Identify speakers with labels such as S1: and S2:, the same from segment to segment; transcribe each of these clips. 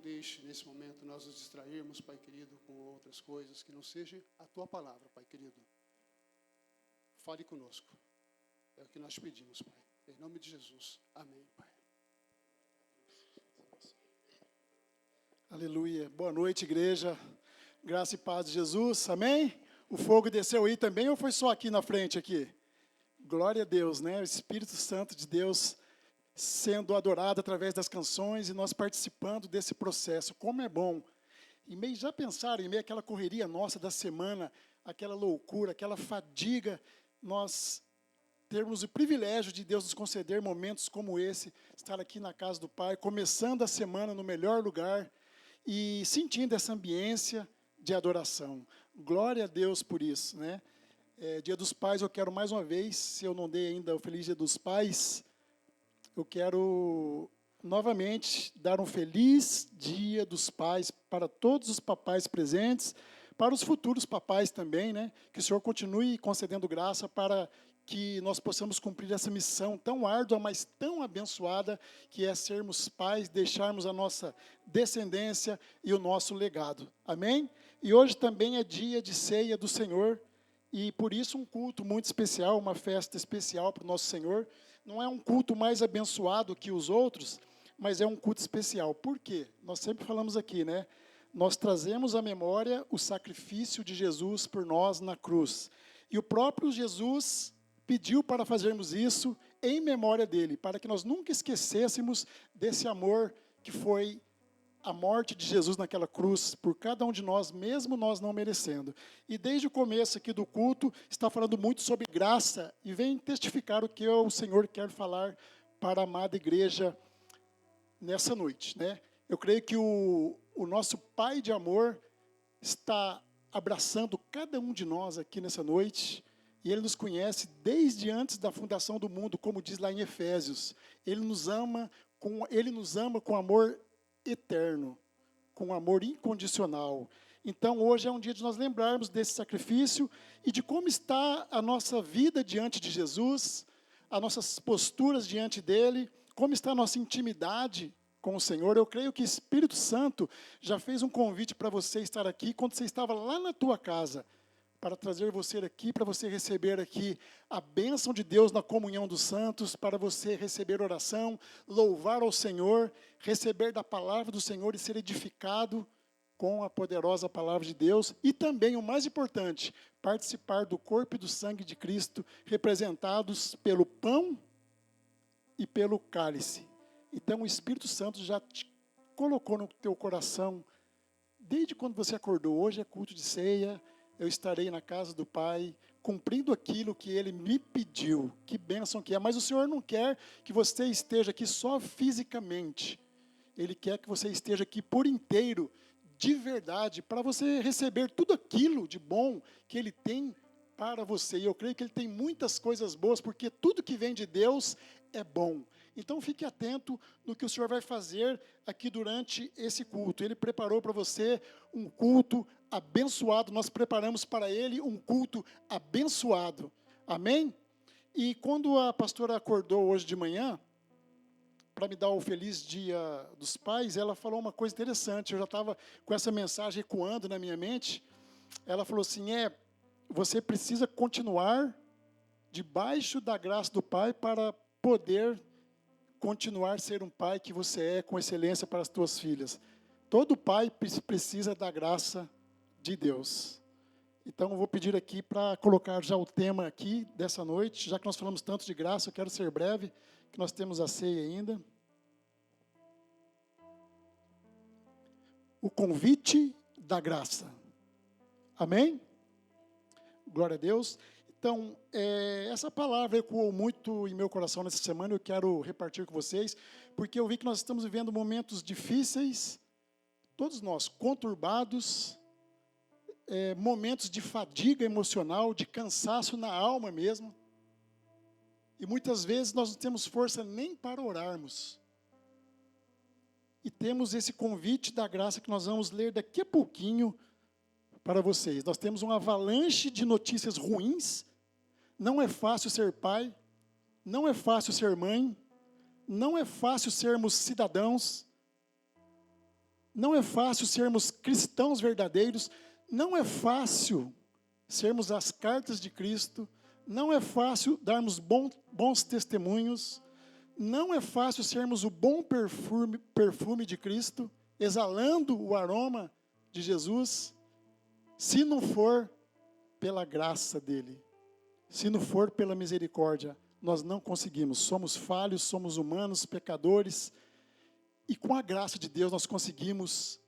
S1: deixe nesse momento nós nos distrairmos, Pai querido, com outras coisas, que não seja a Tua palavra, Pai querido. Fale conosco. É o que nós pedimos, Pai. Em nome de Jesus. Amém, Pai.
S2: Aleluia. Boa noite, igreja. Graça e paz de Jesus. Amém? O fogo desceu aí também ou foi só aqui na frente aqui? Glória a Deus, né? O Espírito Santo de Deus sendo adorado através das canções e nós participando desse processo. Como é bom. E meio já pensaram, em meio àquela correria nossa da semana, aquela loucura, aquela fadiga, nós termos o privilégio de Deus nos conceder momentos como esse, estar aqui na casa do Pai, começando a semana no melhor lugar e sentindo essa ambiência de adoração. Glória a Deus por isso, né? Dia dos Pais, eu quero mais uma vez, se eu não dei ainda o Feliz Dia dos Pais, eu quero novamente dar um feliz Dia dos Pais para todos os papais presentes, para os futuros papais também, né? Que o Senhor continue concedendo graça para que nós possamos cumprir essa missão tão árdua, mas tão abençoada, que é sermos pais, deixarmos a nossa descendência e o nosso legado. Amém? E hoje também é dia de ceia do Senhor, e por isso um culto muito especial, uma festa especial para o nosso Senhor. Não é um culto mais abençoado que os outros, mas é um culto especial. Por quê? Nós sempre falamos aqui, né? Nós trazemos à memória o sacrifício de Jesus por nós na cruz. E o próprio Jesus pediu para fazermos isso em memória dele, para que nós nunca esquecêssemos desse amor que foi a morte de Jesus naquela cruz por cada um de nós, mesmo nós não merecendo. E desde o começo aqui do culto, está falando muito sobre graça e vem testificar o que o Senhor quer falar para a amada igreja nessa noite, né? Eu creio que o nosso Pai de amor está abraçando cada um de nós aqui nessa noite, e Ele nos conhece desde antes da fundação do mundo, como diz lá em Efésios. Ele nos ama com amor eterno, com amor incondicional. Então, hoje é um dia de nós lembrarmos desse sacrifício e de como está a nossa vida diante de Jesus, as nossas posturas diante dEle, como está a nossa intimidade com o Senhor. Eu creio que o Espírito Santo já fez um convite para você estar aqui quando você estava lá na tua casa, para trazer você aqui, para você receber aqui a bênção de Deus na comunhão dos santos, para você receber oração, louvar ao Senhor, receber da palavra do Senhor e ser edificado com a poderosa palavra de Deus. E também, o mais importante, participar do corpo e do sangue de Cristo, representados pelo pão e pelo cálice. Então, o Espírito Santo já te colocou no teu coração, desde quando você acordou. Hoje é culto de ceia, eu estarei na casa do Pai, cumprindo aquilo que Ele me pediu. Que bênção que é. Mas o Senhor não quer que você esteja aqui só fisicamente. Ele quer que você esteja aqui por inteiro, de verdade, para você receber tudo aquilo de bom que Ele tem para você. E eu creio que Ele tem muitas coisas boas, porque tudo que vem de Deus é bom. Então fique atento no que o Senhor vai fazer aqui durante esse culto. Ele preparou para você um culto abençoado, nós preparamos para Ele um culto abençoado. Amém? E quando a pastora acordou hoje de manhã, para me dar o feliz Dia dos Pais, ela falou uma coisa interessante. Eu já estava com essa mensagem ecoando na minha mente. Ela falou assim, você precisa continuar debaixo da graça do Pai para poder continuar a ser um pai que você é com excelência para as tuas filhas. Todo pai precisa da graça de Deus. Então, eu vou pedir aqui para colocar já o tema aqui dessa noite, já que nós falamos tanto de graça, eu quero ser breve, que nós temos a ceia ainda. O convite da graça. Amém? Glória a Deus. Então, essa palavra ecoou muito em meu coração nessa semana, eu quero repartir com vocês, porque eu vi que nós estamos vivendo momentos difíceis, todos nós, conturbados, momentos de fadiga emocional, de cansaço na alma mesmo, e muitas vezes nós não temos força nem para orarmos. E temos esse convite da graça que nós vamos ler daqui a pouquinho para vocês. Nós temos uma avalanche de notícias ruins. Não é fácil ser pai, não é fácil ser mãe, não é fácil sermos cidadãos, não é fácil sermos cristãos verdadeiros, não é fácil sermos as cartas de Cristo, não é fácil darmos bons testemunhos, não é fácil sermos o bom perfume de Cristo, exalando o aroma de Jesus, se não for pela graça dele, se não for pela misericórdia. Nós não conseguimos, somos falhos, somos humanos, pecadores, e com a graça de Deus nós conseguimos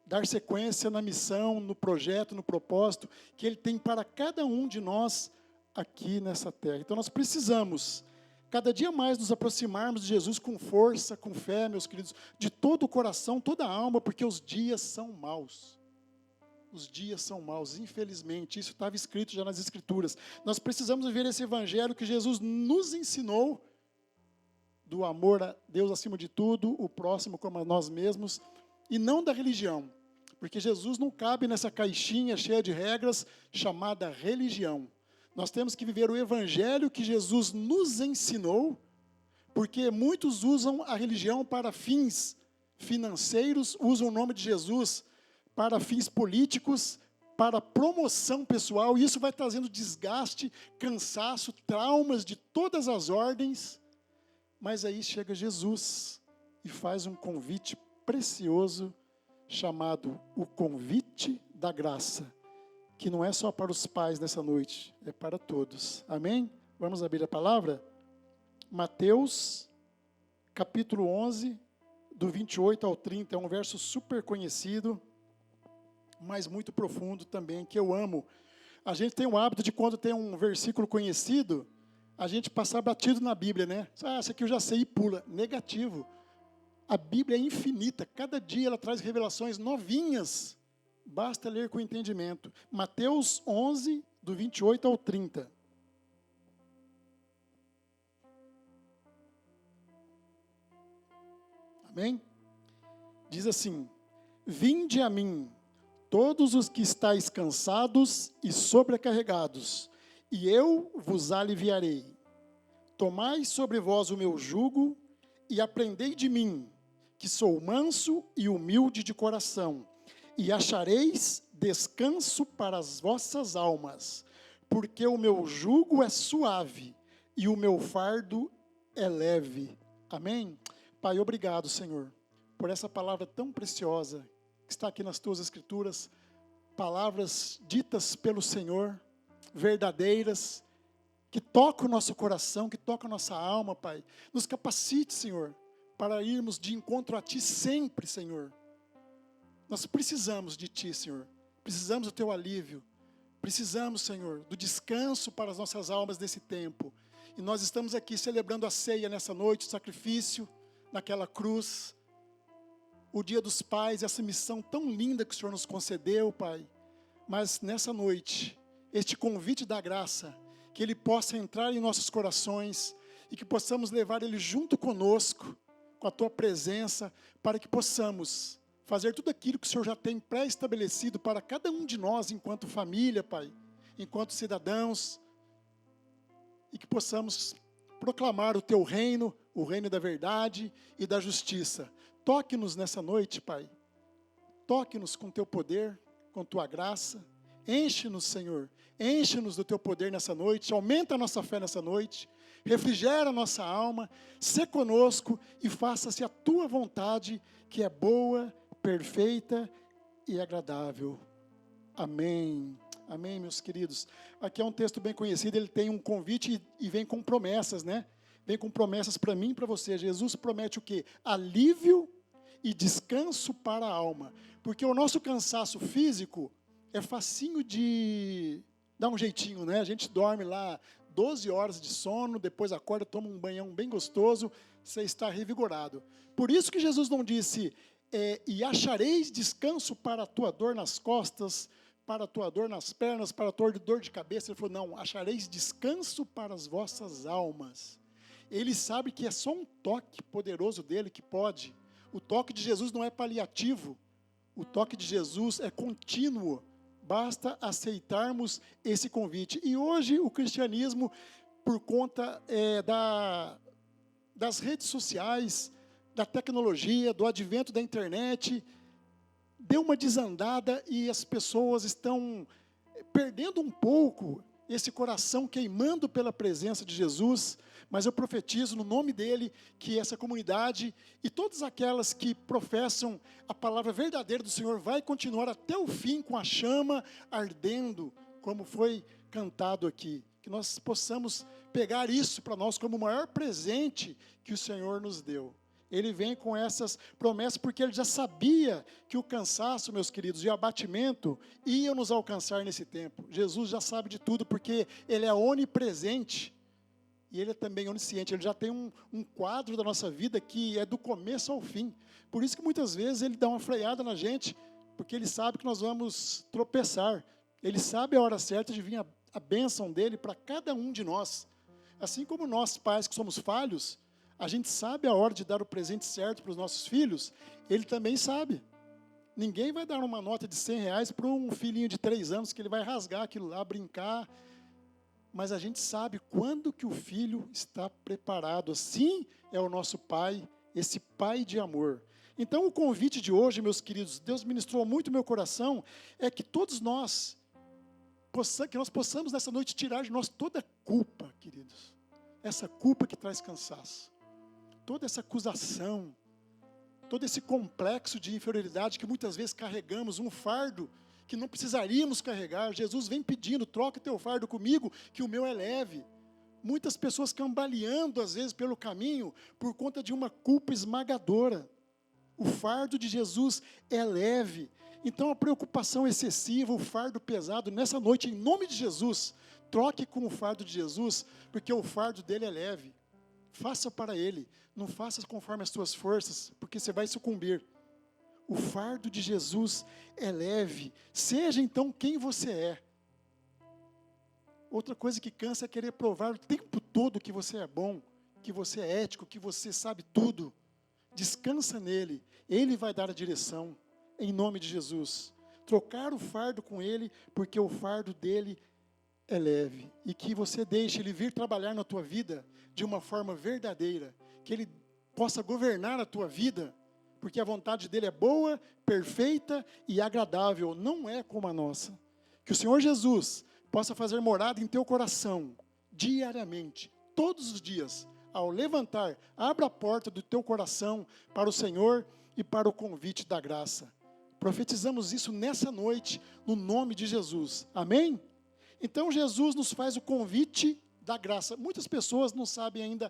S2: dar sequência na missão, no projeto, no propósito que Ele tem para cada um de nós aqui nessa terra. Então nós precisamos, cada dia mais, nos aproximarmos de Jesus com força, com fé, meus queridos, de todo o coração, toda a alma, porque os dias são maus. Os dias são maus, infelizmente, isso estava escrito já nas Escrituras. Nós precisamos viver esse evangelho que Jesus nos ensinou, do amor a Deus acima de tudo, o próximo como a nós mesmos, e não da religião, porque Jesus não cabe nessa caixinha cheia de regras chamada religião. Nós temos que viver o evangelho que Jesus nos ensinou, porque muitos usam a religião para fins financeiros, usam o nome de Jesus para fins políticos, para promoção pessoal, e isso vai trazendo desgaste, cansaço, traumas de todas as ordens. Mas aí chega Jesus e faz um convite precioso, chamado o convite da graça, que não é só para os pais nessa noite, é para todos. Amém? Vamos abrir a palavra? Mateus, capítulo 11, do 28 ao 30, é um verso super conhecido, mas muito profundo também, que eu amo. A gente tem o hábito de, quando tem um versículo conhecido, a gente passar batido na Bíblia, né? Esse aqui eu já sei e pula. Negativo. A Bíblia é infinita, cada dia ela traz revelações novinhas, basta ler com entendimento. Mateus 11, do 28 ao 30. Amém? Diz assim: vinde a mim, todos os que estáis cansados e sobrecarregados, e eu vos aliviarei. Tomai sobre vós o meu jugo e aprendei de mim, que sou manso e humilde de coração, e achareis descanso para as vossas almas, porque o meu jugo é suave e o meu fardo é leve. Amém? Pai, obrigado, Senhor, por essa palavra tão preciosa que está aqui nas tuas escrituras, palavras ditas pelo Senhor, verdadeiras, que tocam o nosso coração, que tocam a nossa alma, Pai. Nos capacite, Senhor, para irmos de encontro a Ti sempre, Senhor. Nós precisamos de Ti, Senhor. Precisamos do Teu alívio. Precisamos, Senhor, do descanso para as nossas almas nesse tempo. E nós estamos aqui celebrando a ceia nessa noite, o sacrifício naquela cruz, o Dia dos Pais, essa missão tão linda que o Senhor nos concedeu, Pai. Mas nessa noite, este convite da graça, que Ele possa entrar em nossos corações e que possamos levar Ele junto conosco, com a Tua presença, para que possamos fazer tudo aquilo que o Senhor já tem pré-estabelecido para cada um de nós, enquanto família, Pai, enquanto cidadãos, e que possamos proclamar o Teu reino, o reino da verdade e da justiça. Toque-nos nessa noite, Pai. Toque-nos com Teu poder, com Tua graça. Enche-nos, Senhor. Enche-nos do Teu poder nessa noite. Aumenta a nossa fé nessa noite. Refrigera a nossa alma. Sê conosco e faça-se a Tua vontade, que é boa, perfeita e agradável. Amém. Amém, meus queridos. Aqui é um texto bem conhecido. Ele tem um convite e vem com promessas, né? Vem com promessas para mim e para você. Jesus promete o quê? Alívio e descanso para a alma. Porque o nosso cansaço físico é facinho de dar um jeitinho, né? A gente dorme lá 12 horas de sono, depois acorda, toma um banhão bem gostoso, você está revigorado. Por isso que Jesus não disse, e achareis descanso para a tua dor nas costas, para a tua dor nas pernas, para a tua dor de cabeça. Ele falou, não, achareis descanso para as vossas almas. Ele sabe que é só um toque poderoso dele que pode. O toque de Jesus não é paliativo. O toque de Jesus é contínuo. Basta aceitarmos esse convite. E hoje o cristianismo, por conta das redes sociais, da tecnologia, do advento da internet, deu uma desandada e as pessoas estão perdendo um pouco esse coração queimando pela presença de Jesus, mas eu profetizo no nome dele que essa comunidade e todas aquelas que professam a palavra verdadeira do Senhor vai continuar até o fim com a chama ardendo, como foi cantado aqui. Que nós possamos pegar isso para nós como o maior presente que o Senhor nos deu. Ele vem com essas promessas porque ele já sabia que o cansaço, meus queridos, e o abatimento iam nos alcançar nesse tempo. Jesus já sabe de tudo porque ele é onipresente e ele é também onisciente. Ele já tem um quadro da nossa vida que é do começo ao fim. Por isso que muitas vezes ele dá uma freada na gente, porque ele sabe que nós vamos tropeçar. Ele sabe a hora certa de vir a bênção dele para cada um de nós. Assim como nós, pais que somos falhos, a gente sabe a hora de dar o presente certo para os nossos filhos, ele também sabe. Ninguém vai dar uma nota de R$100 para um filhinho de 3 anos que ele vai rasgar aquilo lá, brincar. Mas a gente sabe quando que o filho está preparado. Assim é o nosso Pai, esse Pai de amor. Então o convite de hoje, meus queridos, Deus ministrou muito no meu coração, é que todos nós, que nós possamos nessa noite tirar de nós toda a culpa, queridos. Essa culpa que traz cansaço. Toda essa acusação, todo esse complexo de inferioridade que muitas vezes carregamos, um fardo que não precisaríamos carregar. Jesus vem pedindo, troca teu fardo comigo, que o meu é leve. Muitas pessoas cambaleando, às vezes, pelo caminho, por conta de uma culpa esmagadora. O fardo de Jesus é leve. Então, a preocupação excessiva, o fardo pesado, nessa noite, em nome de Jesus, troque com o fardo de Jesus, porque o fardo dele é leve. Faça para ele, não faça conforme as tuas forças, porque você vai sucumbir. O fardo de Jesus é leve, seja então quem você é. Outra coisa que cansa é querer provar o tempo todo que você é bom, que você é ético, que você sabe tudo. Descansa nele, ele vai dar a direção, em nome de Jesus. Trocar o fardo com ele, porque o fardo dele é leve. E que você deixe ele vir trabalhar na tua vida de uma forma verdadeira, que ele possa governar a tua vida, porque a vontade dele é boa, perfeita e agradável, não é como a nossa. Que o Senhor Jesus possa fazer morada em teu coração, diariamente, todos os dias, ao levantar, abra a porta do teu coração para o Senhor e para o convite da graça. Profetizamos isso nessa noite, no nome de Jesus. Amém? Então Jesus nos faz o convite da graça. Muitas pessoas não sabem ainda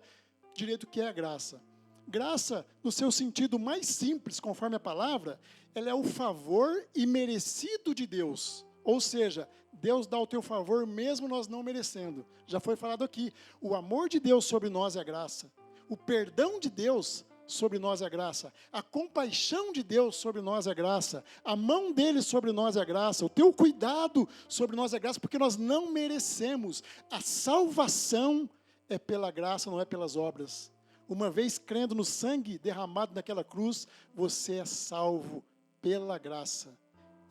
S2: direito o que é a graça. Graça, no seu sentido mais simples, conforme a palavra, ela é o favor imerecido de Deus. Ou seja, Deus dá o teu favor mesmo nós não merecendo. Já foi falado aqui, o amor de Deus sobre nós é graça. O perdão de Deus sobre nós é graça. A compaixão de Deus sobre nós é graça. A mão dele sobre nós é graça. O teu cuidado sobre nós é graça, porque nós não merecemos. A salvação é pela graça, não é pelas obras. Uma vez crendo no sangue derramado naquela cruz, você é salvo pela graça.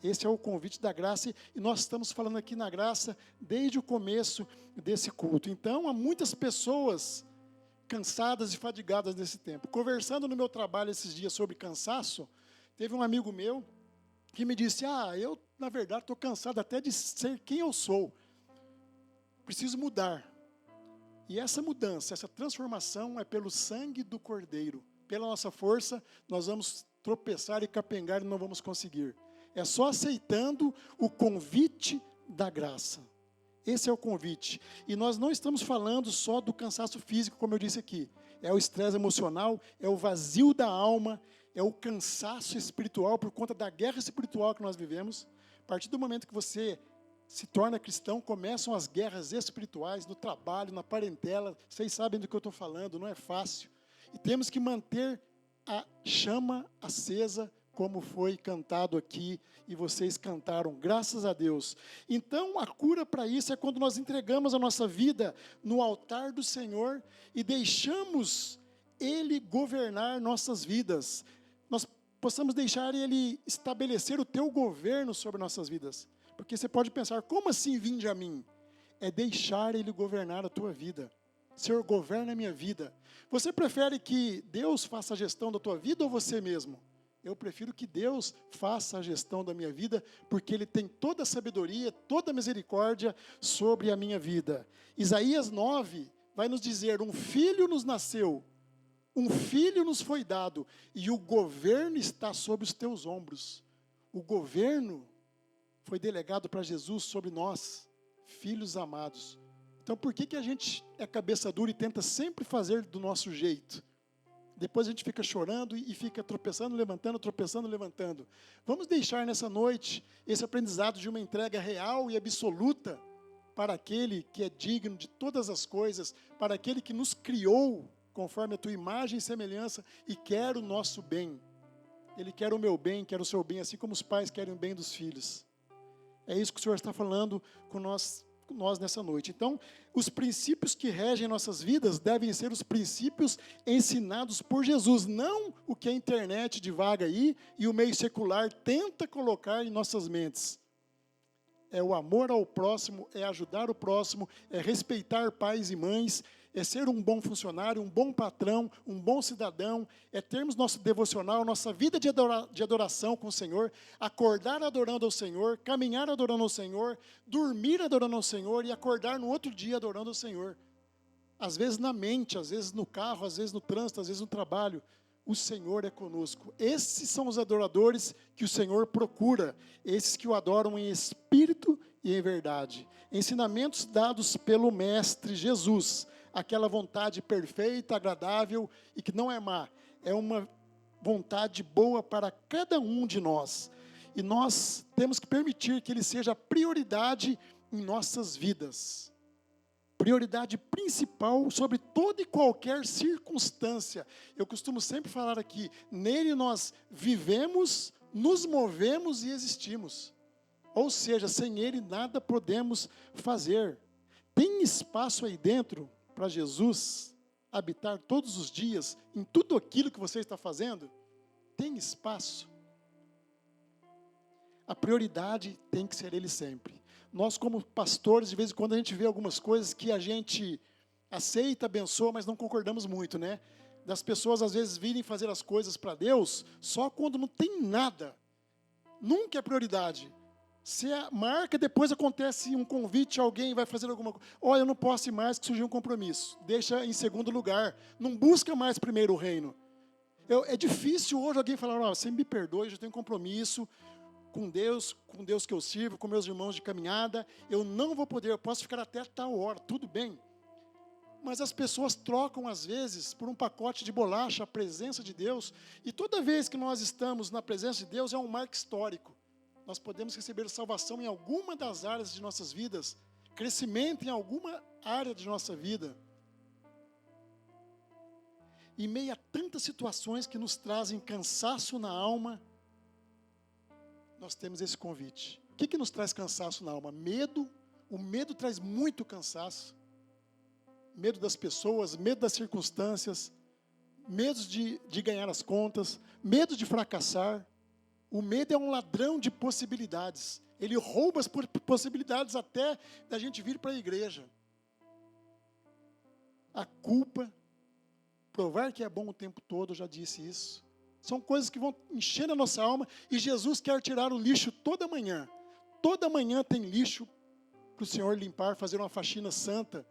S2: Esse é o convite da graça e nós estamos falando aqui na graça desde o começo desse culto. Então, há muitas pessoas cansadas e fadigadas nesse tempo. Conversando no meu trabalho esses dias sobre cansaço, teve um amigo meu que me disse, eu, na verdade, estou cansado até de ser quem eu sou. Preciso mudar. E essa mudança, essa transformação é pelo sangue do Cordeiro. Pela nossa força, nós vamos tropeçar e capengar e não vamos conseguir. É só aceitando o convite da graça. Esse é o convite. E nós não estamos falando só do cansaço físico, como eu disse aqui. É o estresse emocional, é o vazio da alma, é o cansaço espiritual por conta da guerra espiritual que nós vivemos. A partir do momento que você se torna cristão, começam as guerras espirituais, no trabalho, na parentela. Vocês sabem do que eu estou falando, não é fácil. E temos que manter a chama acesa, como foi cantado aqui, e vocês cantaram, graças a Deus. Então, a cura para isso é quando nós entregamos a nossa vida no altar do Senhor e deixamos Ele governar nossas vidas. Nós possamos deixar Ele estabelecer o teu governo sobre nossas vidas. Porque você pode pensar, como assim vinde a mim? É deixar Ele governar a tua vida. Senhor, governa a minha vida. Você prefere que Deus faça a gestão da tua vida ou você mesmo? Eu prefiro que Deus faça a gestão da minha vida, porque Ele tem toda a sabedoria, toda a misericórdia sobre a minha vida. Isaías 9 vai nos dizer, um filho nos nasceu, um filho nos foi dado, e o governo está sobre os teus ombros. O governo foi delegado para Jesus sobre nós, filhos amados. Então, por que a gente é cabeça dura e tenta sempre fazer do nosso jeito? Depois a gente fica chorando e fica tropeçando, levantando, tropeçando, levantando. Vamos deixar nessa noite esse aprendizado de uma entrega real e absoluta para aquele que é digno de todas as coisas, para aquele que nos criou conforme a tua imagem e semelhança e quer o nosso bem. Ele quer o meu bem, quer o seu bem, assim como os pais querem o bem dos filhos. É isso que o Senhor está falando com nós nessa noite. Então, os princípios que regem nossas vidas devem ser os princípios ensinados por Jesus, não o que a internet divaga aí e o meio secular tenta colocar em nossas mentes. É o amor ao próximo, é ajudar o próximo, é respeitar pais e mães, é ser um bom funcionário, um bom patrão, um bom cidadão, é termos nosso devocional, nossa vida de adoração com o Senhor, acordar adorando ao Senhor, caminhar adorando ao Senhor, dormir adorando ao Senhor e acordar no outro dia adorando ao Senhor. Às vezes na mente, às vezes no carro, às vezes no trânsito, às vezes no trabalho, o Senhor é conosco. Esses são os adoradores que o Senhor procura, esses que o adoram em espírito e em verdade. Ensinamentos dados pelo Mestre Jesus, aquela vontade perfeita, agradável e que não é má, é uma vontade boa para cada um de nós. E nós temos que permitir que Ele seja a prioridade em nossas vidas. Prioridade principal sobre toda e qualquer circunstância. Eu costumo sempre falar aqui, nele nós vivemos, nos movemos e existimos. Ou seja, sem Ele nada podemos fazer. Tem espaço aí dentro para Jesus habitar todos os dias em tudo aquilo que você está fazendo? Tem espaço. A prioridade tem que ser Ele sempre. Nós, como pastores, de vez em quando a gente vê algumas coisas que a gente aceita, abençoa, mas não concordamos muito, né? Das pessoas, às vezes, virem fazer as coisas para Deus só quando não tem nada. Nunca é prioridade. Se marca, depois acontece um convite, alguém vai fazer alguma coisa. Olha, eu não posso ir mais, que surgiu um compromisso. Deixa em segundo lugar. Não busca mais primeiro o reino. É difícil hoje alguém falar, você me perdoe, eu já tenho um compromisso com Deus que eu sirvo, com meus irmãos de caminhada. Eu não vou poder, eu posso ficar até tal hora, tudo bem. Mas as pessoas trocam, às vezes, por um pacote de bolacha a presença de Deus. E toda vez que nós estamos na presença de Deus, é um marco histórico. Nós podemos receber salvação em alguma das áreas de nossas vidas, crescimento em alguma área de nossa vida. Em meio a tantas situações que nos trazem cansaço na alma, nós temos esse convite. O que nos traz cansaço na alma? Medo. O medo traz muito cansaço. Medo das pessoas, medo das circunstâncias, medo de ganhar as contas, medo de fracassar. O medo é um ladrão de possibilidades. Ele rouba as possibilidades até da gente vir para a igreja. A culpa, provar que é bom o tempo todo, eu já disse isso. São coisas que vão encher a nossa alma e Jesus quer tirar o lixo toda manhã. Toda manhã tem lixo para o Senhor limpar, fazer uma faxina santa.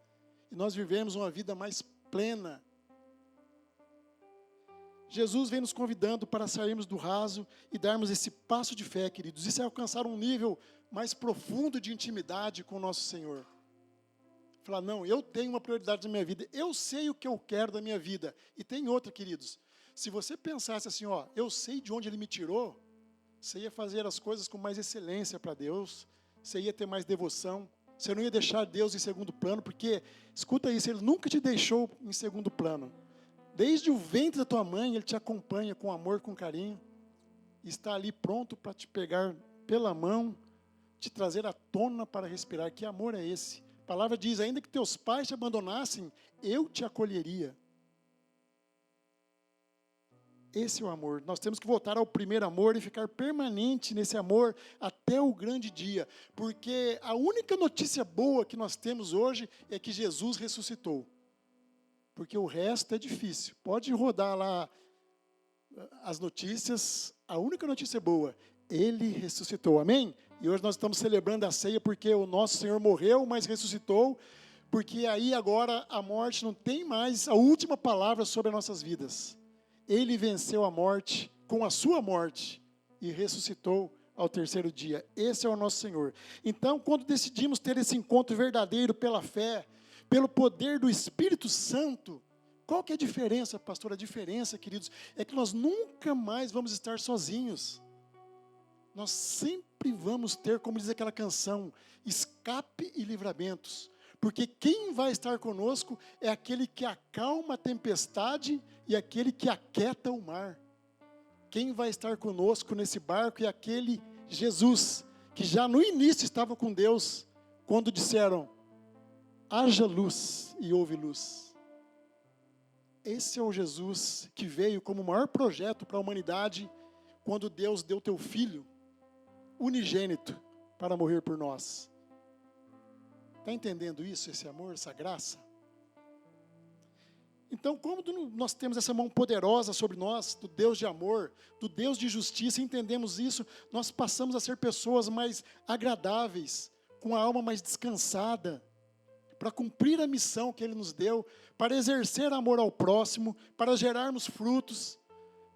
S2: E nós vivemos uma vida mais plena. Jesus vem nos convidando para sairmos do raso e darmos esse passo de fé, queridos. Isso é alcançar um nível mais profundo de intimidade com o nosso Senhor. Falar, não, eu tenho uma prioridade na minha vida. Eu sei o que eu quero da minha vida. E tem outra, queridos. Se você pensasse assim, eu sei de onde Ele me tirou, você ia fazer as coisas com mais excelência para Deus, você ia ter mais devoção, você não ia deixar Deus em segundo plano, porque, escuta isso, Ele nunca te deixou em segundo plano. Desde o ventre da tua mãe, Ele te acompanha com amor, com carinho, está ali pronto para te pegar pela mão, te trazer à tona para respirar. Que amor é esse? A palavra diz, ainda que teus pais te abandonassem, eu te acolheria. Esse é o amor. Nós temos que voltar ao primeiro amor e ficar permanente nesse amor até o grande dia. Porque a única notícia boa que nós temos hoje é que Jesus ressuscitou. Porque o resto é difícil. Pode rodar lá as notícias, a única notícia boa, Ele ressuscitou, amém? E hoje nós estamos celebrando a ceia porque o nosso Senhor morreu, mas ressuscitou, porque aí agora a morte não tem mais a última palavra sobre as nossas vidas. Ele venceu a morte com a sua morte e ressuscitou ao terceiro dia. Esse é o nosso Senhor. Então, quando decidimos ter esse encontro verdadeiro pela fé, pelo poder do Espírito Santo, qual que é a diferença, pastor? A diferença, queridos, é que nós nunca mais vamos estar sozinhos. Nós sempre vamos ter, como diz aquela canção, escape e livramentos. Porque quem vai estar conosco é aquele que acalma a tempestade e aquele que aquieta o mar. Quem vai estar conosco nesse barco é aquele Jesus, que já no início estava com Deus, quando disseram, haja luz e houve luz. Esse é o Jesus que veio como o maior projeto para a humanidade, quando Deus deu teu Filho unigênito para morrer por nós. Está entendendo isso, esse amor, essa graça? Então, como nós temos essa mão poderosa sobre nós, do Deus de amor, do Deus de justiça, entendemos isso, nós passamos a ser pessoas mais agradáveis, com a alma mais descansada, para cumprir a missão que Ele nos deu, para exercer amor ao próximo, para gerarmos frutos,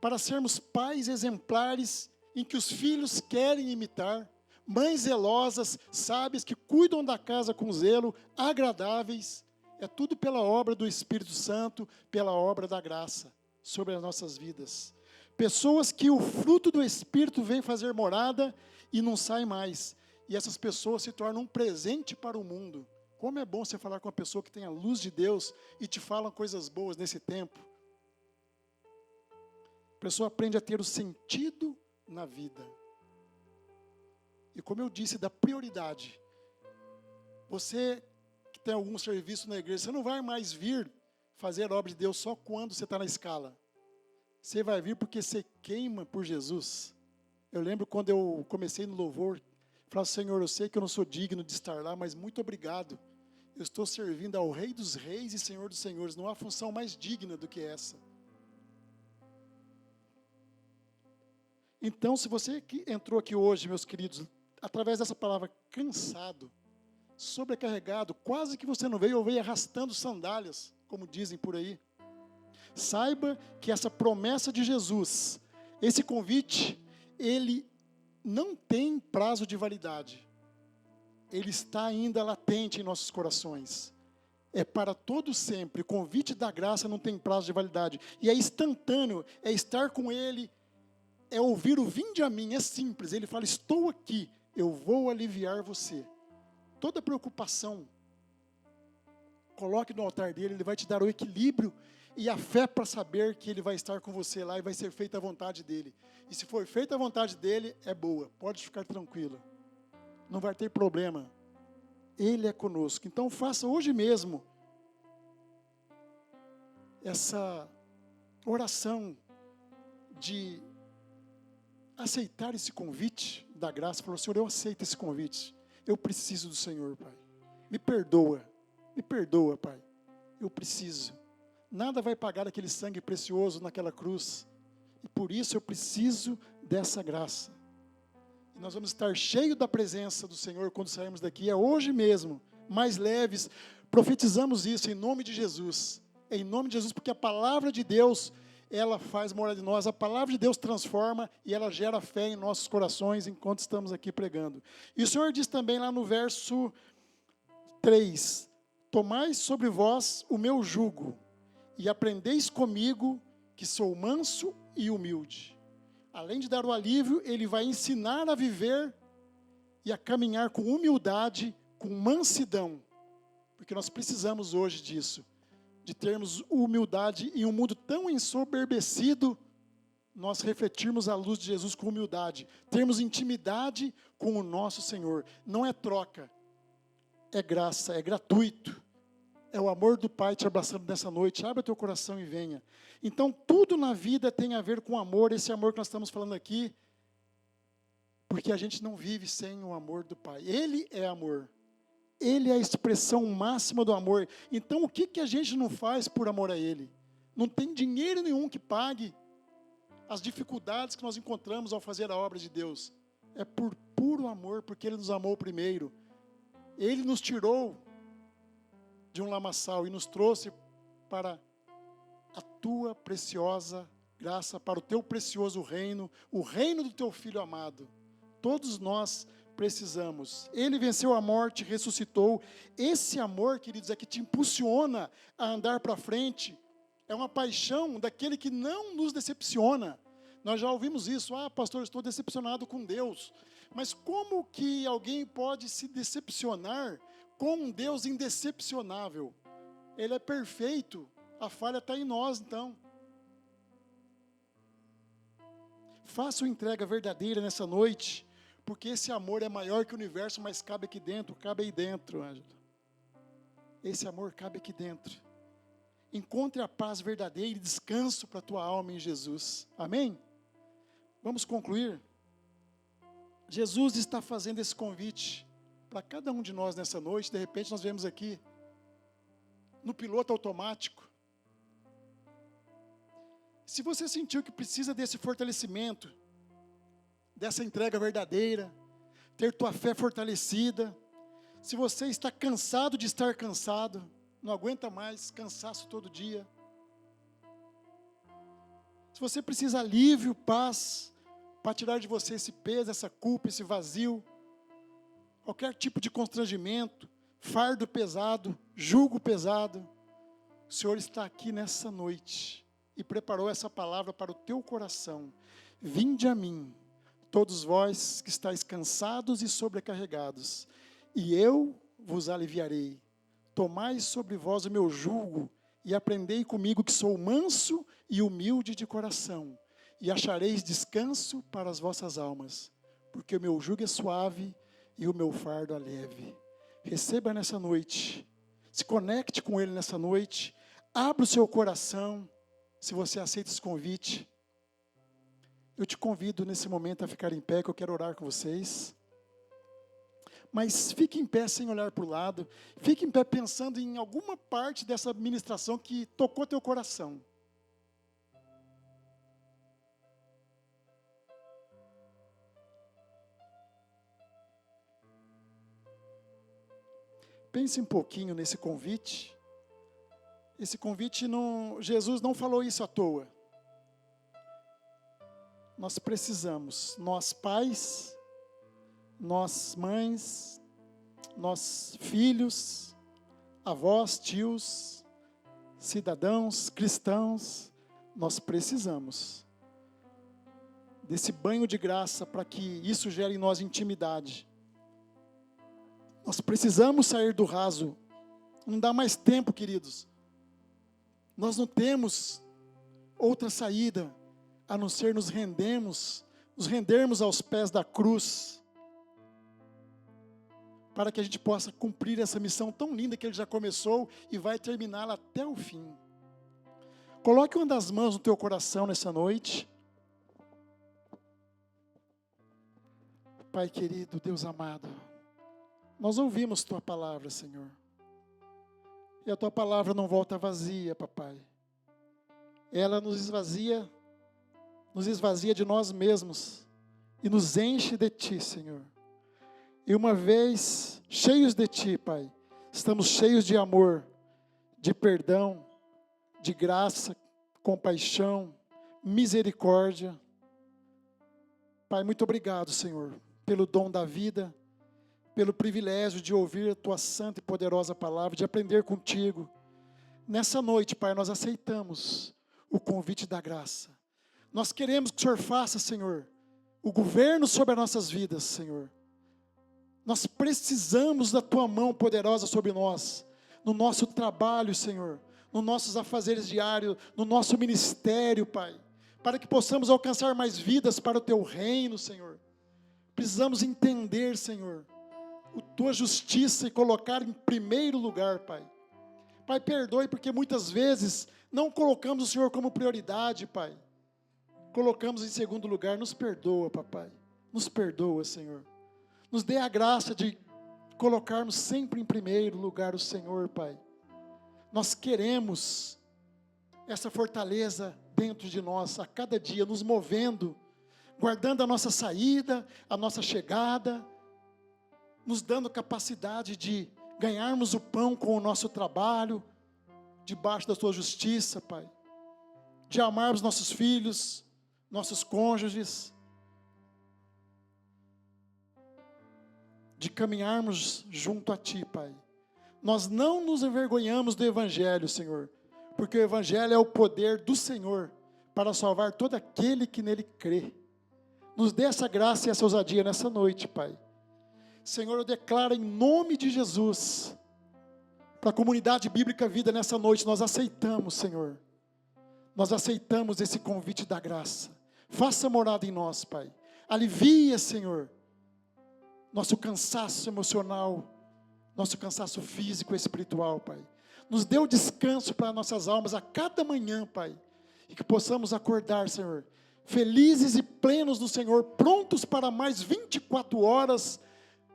S2: para sermos pais exemplares em que os filhos querem imitar, mães zelosas, sábias, que cuidam da casa com zelo, agradáveis. É tudo pela obra do Espírito Santo, pela obra da graça sobre as nossas vidas. Pessoas que o fruto do Espírito vem fazer morada e não sai mais. E essas pessoas se tornam um presente para o mundo. Como é bom você falar com uma pessoa que tem a luz de Deus e te fala coisas boas nesse tempo. A pessoa aprende a ter o sentido na vida. E como eu disse, da prioridade. Você que tem algum serviço na igreja, você não vai mais vir fazer a obra de Deus só quando você está na escala. Você vai vir porque você queima por Jesus. Eu lembro quando eu comecei no louvor, falava, Senhor, eu sei que eu não sou digno de estar lá, mas muito obrigado. Eu estou servindo ao Rei dos Reis e Senhor dos Senhores. Não há função mais digna do que essa. Então, se você que entrou aqui hoje, meus queridos, através dessa palavra cansado, sobrecarregado, quase que você não veio ou veio arrastando sandálias, como dizem por aí, saiba que essa promessa de Jesus, esse convite, ele não tem prazo de validade. Ele está ainda latente em nossos corações. É para todo sempre. O convite da graça não tem prazo de validade. E é instantâneo, é estar com Ele, é ouvir o vinde a mim, é simples. Ele fala, estou aqui, eu vou aliviar você. Toda preocupação, coloque no altar dele, ele vai te dar o equilíbrio e a fé para saber que ele vai estar com você lá e vai ser feita a vontade dele. E se for feita a vontade dele, é boa, pode ficar tranquila. Não vai ter problema. Ele é conosco. Então faça hoje mesmo essa oração de aceitar esse convite da graça. Falou, Senhor, eu aceito esse convite. Eu preciso do Senhor, Pai. Me perdoa, Pai. Eu preciso. Nada vai pagar aquele sangue precioso naquela cruz. E por isso eu preciso dessa graça. E nós vamos estar cheios da presença do Senhor quando sairmos daqui. É hoje mesmo, mais leves. Profetizamos isso em nome de Jesus. Em nome de Jesus, porque a palavra de Deus, ela faz morada em nós. A palavra de Deus transforma e ela gera fé em nossos corações enquanto estamos aqui pregando. E o Senhor diz também lá no verso 3, tomai sobre vós o meu jugo e aprendeis comigo que sou manso e humilde. Além de dar o alívio, ele vai ensinar a viver e a caminhar com humildade, com mansidão. Porque nós precisamos hoje disso. De termos humildade em um mundo tão ensoberbecido, nós refletirmos a luz de Jesus com humildade, termos intimidade com o nosso Senhor. Não é troca, é graça, é gratuito. É o amor do Pai te abraçando nessa noite. Abra teu coração e venha. Então, tudo na vida tem a ver com amor, esse amor que nós estamos falando aqui, porque a gente não vive sem o amor do Pai. Ele é amor. Ele é a expressão máxima do amor. Então, o que a gente não faz por amor a Ele? Não tem dinheiro nenhum que pague as dificuldades que nós encontramos ao fazer a obra de Deus, é por puro amor, porque Ele nos amou primeiro. Ele nos tirou de um lamaçal e nos trouxe para a tua preciosa graça, para o teu precioso reino, o reino do teu Filho amado. Todos nós precisamos. Ele venceu a morte, ressuscitou. Esse amor, queridos, é que te impulsiona a andar para frente. É uma paixão daquele que não nos decepciona. Nós já ouvimos isso. Ah, pastor, estou decepcionado com Deus. Mas como que alguém pode se decepcionar com um Deus indecepcionável? Ele é perfeito. A falha está em nós, então. Faça uma entrega verdadeira nessa noite, porque esse amor é maior que o universo, mas cabe aqui dentro, cabe aí dentro, Ângelo. Esse amor cabe aqui dentro. Encontre a paz verdadeira e descanso para a tua alma em Jesus. Amém? Vamos concluir? Jesus está fazendo esse convite para cada um de nós nessa noite. De repente nós vemos aqui, no piloto automático. Se você sentiu que precisa desse fortalecimento, dessa entrega verdadeira, ter tua fé fortalecida, se você está cansado de estar cansado, não aguenta mais cansaço todo dia, se você precisa alívio, paz, para tirar de você esse peso, essa culpa, esse vazio, qualquer tipo de constrangimento, fardo pesado, jugo pesado, o Senhor está aqui nessa noite e preparou essa palavra para o teu coração. Vinde a mim, todos vós que estáis cansados e sobrecarregados, e eu vos aliviarei. Tomai sobre vós o meu jugo, e aprendei comigo que sou manso e humilde de coração, e achareis descanso para as vossas almas, porque o meu jugo é suave e o meu fardo é leve. Receba nessa noite, se conecte com Ele nessa noite, abra o seu coração, se você aceita esse convite. Eu te convido nesse momento a ficar em pé, que eu quero orar com vocês. Mas fique em pé sem olhar para o lado. Fique em pé pensando em alguma parte dessa ministração que tocou teu coração. Pense um pouquinho nesse convite. Esse convite, Jesus não falou isso à toa. Nós precisamos, nós pais, nós mães, nós filhos, avós, tios, cidadãos, cristãos, nós precisamos desse banho de graça para que isso gere em nós intimidade. Nós precisamos sair do raso. Não dá mais tempo, queridos. Nós não temos outra saída a não ser nos rendermos aos pés da cruz, para que a gente possa cumprir essa missão tão linda que Ele já começou e vai terminá-la até o fim. Coloque uma das mãos no teu coração nessa noite. Pai querido, Deus amado, nós ouvimos Tua palavra, Senhor. E a Tua palavra não volta vazia, Papai. Ela nos esvazia de nós mesmos e nos enche de Ti, Senhor. E uma vez cheios de Ti, Pai, estamos cheios de amor, de perdão, de graça, compaixão, misericórdia. Pai, muito obrigado, Senhor, pelo dom da vida, pelo privilégio de ouvir a Tua santa e poderosa palavra, de aprender contigo. Nessa noite, Pai, nós aceitamos o convite da graça. Nós queremos que o Senhor faça, Senhor, o governo sobre as nossas vidas, Senhor. Nós precisamos da Tua mão poderosa sobre nós, no nosso trabalho, Senhor, nos nossos afazeres diários, no nosso ministério, Pai, para que possamos alcançar mais vidas para o Teu reino, Senhor. Precisamos entender, Senhor, a Tua justiça e colocar em primeiro lugar, Pai. Pai, perdoe porque muitas vezes não colocamos o Senhor como prioridade, Pai. Colocamos em segundo lugar. Nos perdoa, Papai. Nos perdoa, Senhor. Nos dê a graça de colocarmos sempre em primeiro lugar o Senhor, Pai. Nós queremos essa fortaleza dentro de nós, a cada dia, nos movendo, guardando a nossa saída, a nossa chegada, nos dando capacidade de ganharmos o pão com o nosso trabalho, debaixo da tua justiça, Pai. De amarmos nossos filhos, nossos cônjuges, de caminharmos junto a Ti, Pai. Nós não nos envergonhamos do Evangelho, Senhor, porque o Evangelho é o poder do Senhor para salvar todo aquele que nele crê. Nos dê essa graça e essa ousadia nessa noite, Pai. Senhor, eu declaro em nome de Jesus, para a comunidade bíblica Vida nessa noite, nós aceitamos, Senhor. Nós aceitamos esse convite da graça. Faça morada em nós, Pai. Alivia, Senhor, nosso cansaço emocional, nosso cansaço físico e espiritual, Pai. Nos dê o descanso para nossas almas a cada manhã, Pai. E que possamos acordar, Senhor, felizes e plenos no Senhor, prontos para mais 24 horas,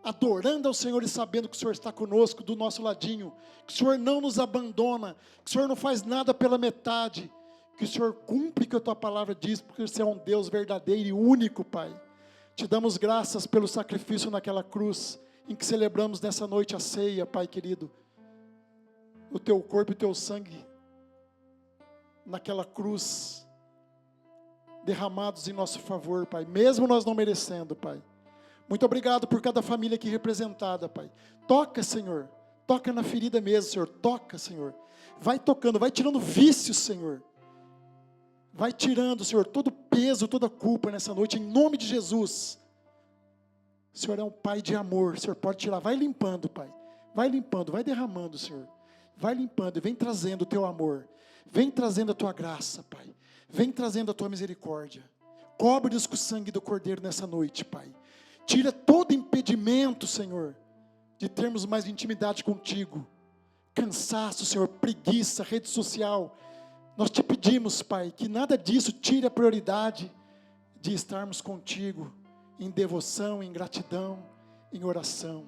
S2: adorando ao Senhor e sabendo que o Senhor está conosco, do nosso ladinho, que o Senhor não nos abandona, que o Senhor não faz nada pela metade, que o Senhor cumpre o que a Tua palavra diz, porque Você é um Deus verdadeiro e único, Pai. Te damos graças pelo sacrifício naquela cruz, em que celebramos nessa noite a ceia, Pai querido. O Teu corpo e o Teu sangue, naquela cruz, derramados em nosso favor, Pai, mesmo nós não merecendo, Pai. Muito obrigado por cada família aqui representada, Pai. Toca, Senhor, toca na ferida mesmo, Senhor, toca, Senhor. Vai tocando, vai tirando vícios, Senhor. Vai tirando, Senhor, todo peso, toda culpa nessa noite, em nome de Jesus. O Senhor é um Pai de amor, o Senhor pode tirar, vai limpando, Pai. Vai limpando, vai derramando, Senhor. Vai limpando e vem trazendo o Teu amor. Vem trazendo a Tua graça, Pai. Vem trazendo a Tua misericórdia. Cobre-nos com o sangue do Cordeiro nessa noite, Pai. Tira todo impedimento, Senhor, de termos mais intimidade contigo. Cansaço, Senhor, preguiça, rede social. Nós te pedimos, Pai, que nada disso tire a prioridade de estarmos contigo em devoção, em gratidão, em oração,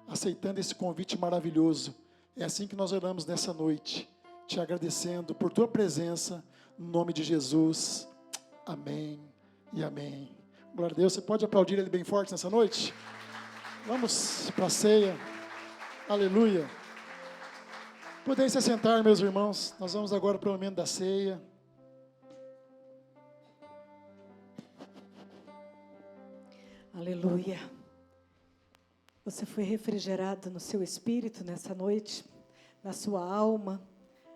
S2: aceitando esse convite maravilhoso. É assim que nós oramos nessa noite, te agradecendo por Tua presença, no nome de Jesus. Amém e amém. Glória a Deus. Você pode aplaudir Ele bem forte nessa noite? Vamos para a ceia. Aleluia. Podem se assentar, meus irmãos. Nós vamos agora para o momento da ceia.
S3: Aleluia. Você foi refrigerado no seu espírito nessa noite, na sua alma.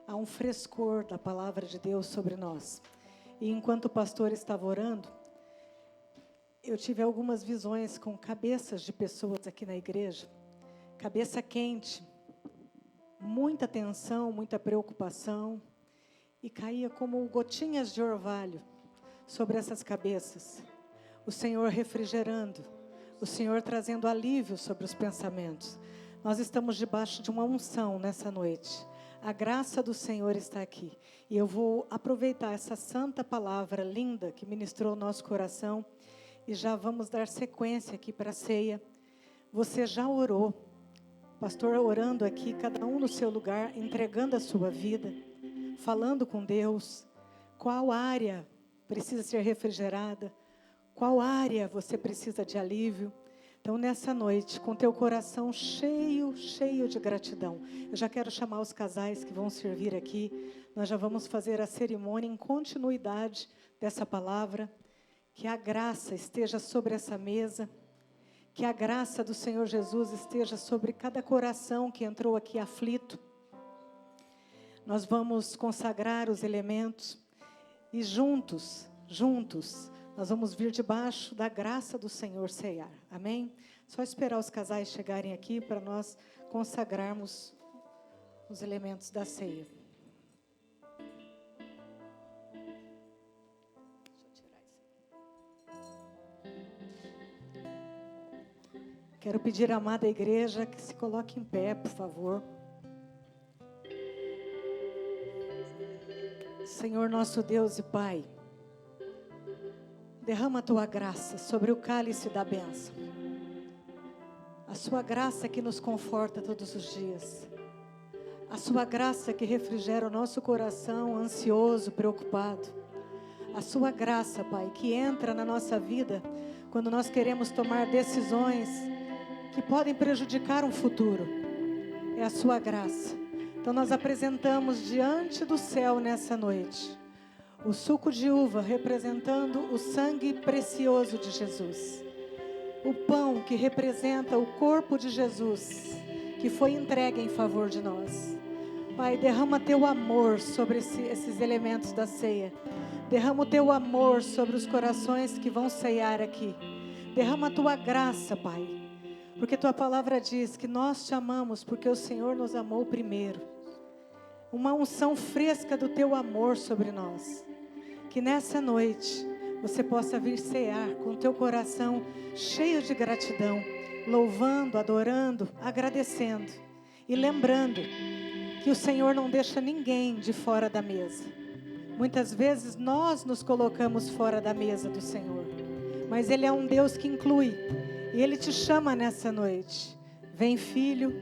S3: Há um frescor da palavra de Deus sobre nós. E enquanto o pastor estava orando, eu tive algumas visões com cabeças de pessoas aqui na igreja. Cabeça quente. Muita tensão, muita preocupação, e caía como gotinhas de orvalho sobre essas cabeças. O Senhor refrigerando, o Senhor trazendo alívio sobre os pensamentos. Nós estamos debaixo de uma unção nessa noite. A graça do Senhor está aqui. E eu vou aproveitar essa santa palavra linda que ministrou o nosso coração e já vamos dar sequência aqui para a ceia. Você já orou? Pastor orando aqui, cada um no seu lugar, entregando a sua vida, falando com Deus, qual área precisa ser refrigerada, qual área você precisa de alívio. Então, nessa noite, com teu coração cheio de gratidão, eu já quero chamar os casais que vão servir aqui, nós já vamos fazer a cerimônia em continuidade dessa palavra, que a graça esteja sobre essa mesa, que a graça do Senhor Jesus esteja sobre cada coração que entrou aqui aflito. Nós vamos consagrar os elementos e juntos, nós vamos vir debaixo da graça do Senhor ceiar. Amém? Só esperar os casais chegarem aqui para nós consagrarmos os elementos da ceia. Quero pedir à amada igreja que se coloque em pé, por favor. Senhor nosso Deus e Pai, derrama a Tua graça sobre o cálice da bênção. A Sua graça que nos conforta todos os dias. A sua graça que refrigera o nosso coração ansioso, preocupado. A sua graça, Pai, que entra na nossa vida quando nós queremos tomar decisões que podem prejudicar um futuro. É a sua graça. Então nós apresentamos diante do céu nessa noite o suco de uva representando o sangue precioso de Jesus. O pão que representa o corpo de Jesus, que foi entregue em favor de nós. Pai, derrama teu amor sobre esses elementos da ceia. Derrama o teu amor sobre os corações que vão ceiar aqui. Derrama a tua graça, Pai. Porque tua palavra diz que nós te amamos porque o Senhor nos amou primeiro. Uma unção fresca do teu amor sobre nós. Que nessa noite você possa vir cear com o teu coração cheio de gratidão, louvando, adorando, agradecendo e lembrando que o Senhor não deixa ninguém de fora da mesa. Muitas vezes nós nos colocamos fora da mesa do Senhor, mas Ele é um Deus que inclui e Ele te chama nessa noite. Vem, filho,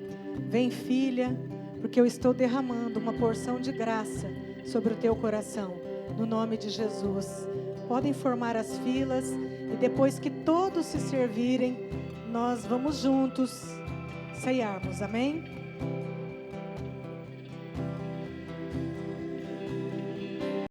S3: vem, filha, porque eu estou derramando uma porção de graça sobre o teu coração, no nome de Jesus. Podem formar as filas e depois que todos se servirem, nós vamos juntos ceiarmos, amém?